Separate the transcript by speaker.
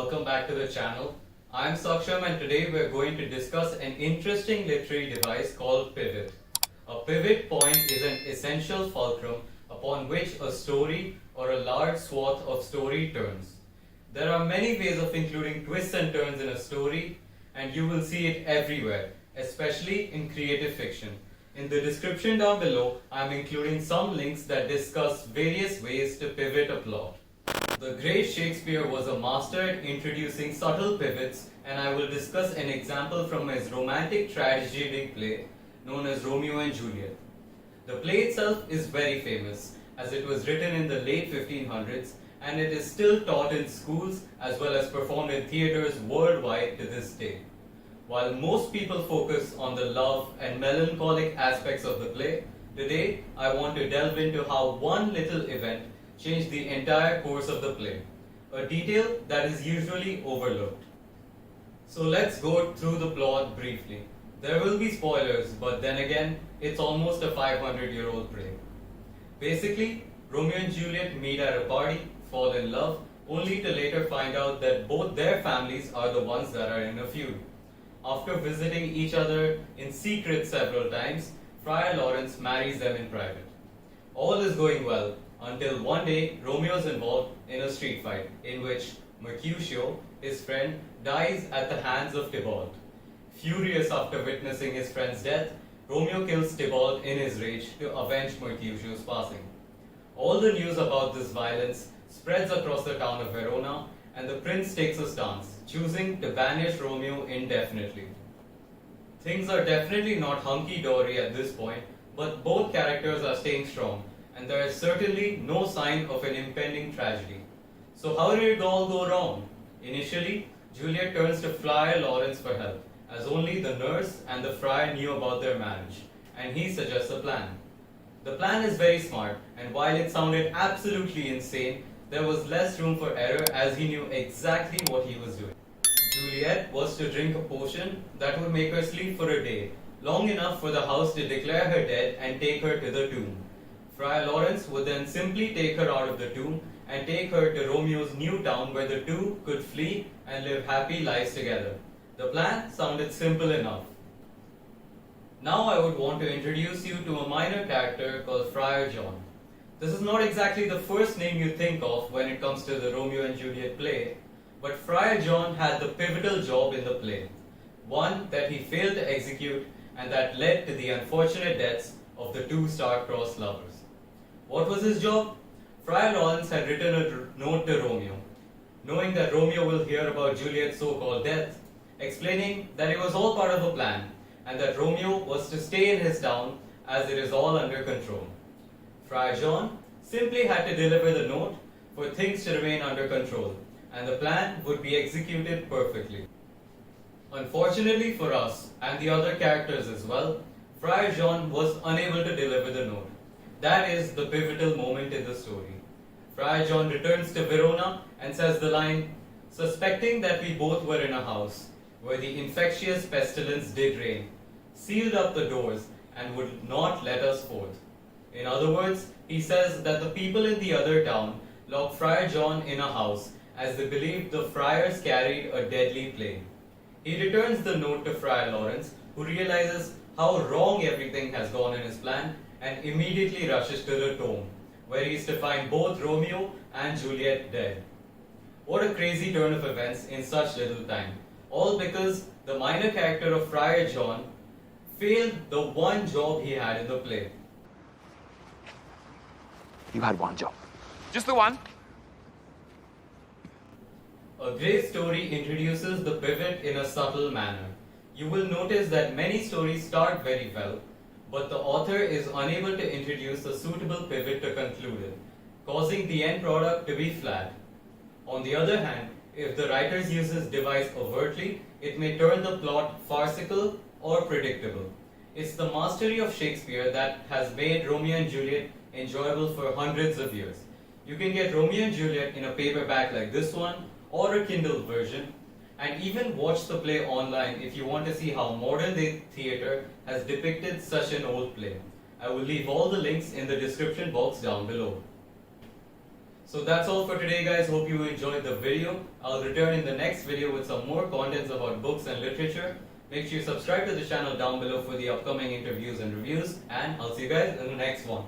Speaker 1: welcome back to the channel. I'm Saksham and today we're going to discuss an interesting literary device called pivot. A pivot point is an essential fulcrum upon which a story or a large swath of story turns. There are many ways of including twists and turns in a story, and you will see it everywhere, especially in creative fiction. In the description down below, I am including some links that discuss various ways to pivot a plot. The great Shakespeare was a master at introducing subtle pivots, and I will discuss an example from his romantic tragedy play known as Romeo and Juliet. The play itself is very famous as it was written in the late 1500s and it is still taught in schools as well as performed in theatres worldwide to this day. While most people focus on the love and melancholic aspects of the play, today I want to delve into how one little event changed the entire course of the play, a detail that is usually overlooked. So let's go through the plot briefly. There will be spoilers, but then again, it's almost a 500-year-old play. Basically, Romeo and Juliet meet at a party, fall in love, only to later find out that both their families are the ones that are in a feud. After visiting each other in secret several times, Friar Lawrence marries them in private. All is going well until one day Romeo is involved in a street fight in which Mercutio, his friend, dies at the hands of Tybalt. Furious after witnessing his friend's death, Romeo kills Tybalt in his rage to avenge Mercutio's passing. All the news about this violence spreads across the town of Verona, and the prince takes a stance, choosing to banish Romeo indefinitely. Things are definitely not hunky-dory at this point, but both characters are staying strong, and there is certainly no sign of an impending tragedy. So how did it all go wrong? Initially, Juliet turns to Friar Lawrence for help, as only the nurse and the friar knew about their marriage, and he suggests a plan. The plan is very smart, and while it sounded absolutely insane, there was less room for error as he knew exactly what he was doing. Juliet was to drink a potion that would make her sleep for a day, long enough for the house to declare her dead and take her to the tomb. Friar Lawrence would then simply take her out of the tomb and take her to Romeo's new town where the two could flee and live happy lives together. The plan sounded simple enough. Now I would want to introduce you to a minor character called Friar John. This is not exactly the first name you think of when it comes to the Romeo and Juliet play, but Friar John had the pivotal job in the play, one that he failed to execute and that led to the unfortunate deaths of the two star-crossed lovers. What was his job? Friar Lawrence had written a note to Romeo, knowing that Romeo will hear about Juliet's so-called death, explaining that it was all part of a plan and that Romeo was to stay in his town as it is all under control. Friar John simply had to deliver the note for things to remain under control, and the plan would be executed perfectly. Unfortunately for us, and the other characters as well, Friar John was unable to deliver the note. That is the pivotal moment in the story. Friar John returns to Verona and says the line, "Suspecting that we both were in a house where the infectious pestilence did reign, sealed up the doors and would not let us forth." In other words, he says that the people in the other town locked Friar John in a house as they believed the friars carried a deadly plague. He returns the note to Friar Lawrence, who realizes how wrong everything has gone in his plan and immediately rushes to the tomb, where he is to find both Romeo and Juliet dead. What a crazy turn of events in such little time, all because the minor character of Friar John failed the one job he had in the play.
Speaker 2: You had one job. Just the one.
Speaker 1: A great story introduces the pivot in a subtle manner. You will notice that many stories start very well, but the author is unable to introduce a suitable pivot to conclude it, causing the end product to be flat. On the other hand, if the writer uses this device overtly, it may turn the plot farcical or predictable. It's the mastery of Shakespeare that has made Romeo and Juliet enjoyable for hundreds of years. You can get Romeo and Juliet in a paperback like this one or a Kindle version, and even watch the play online if you want to see how modern day theatre has depicted such an old play. I will leave all the links in the description box down below. So that's all for today, guys. Hope you enjoyed the video. I'll return in the next video with some more contents about books and literature. Make sure you subscribe to the channel down below for the upcoming interviews and reviews, and I'll see you guys in the next one.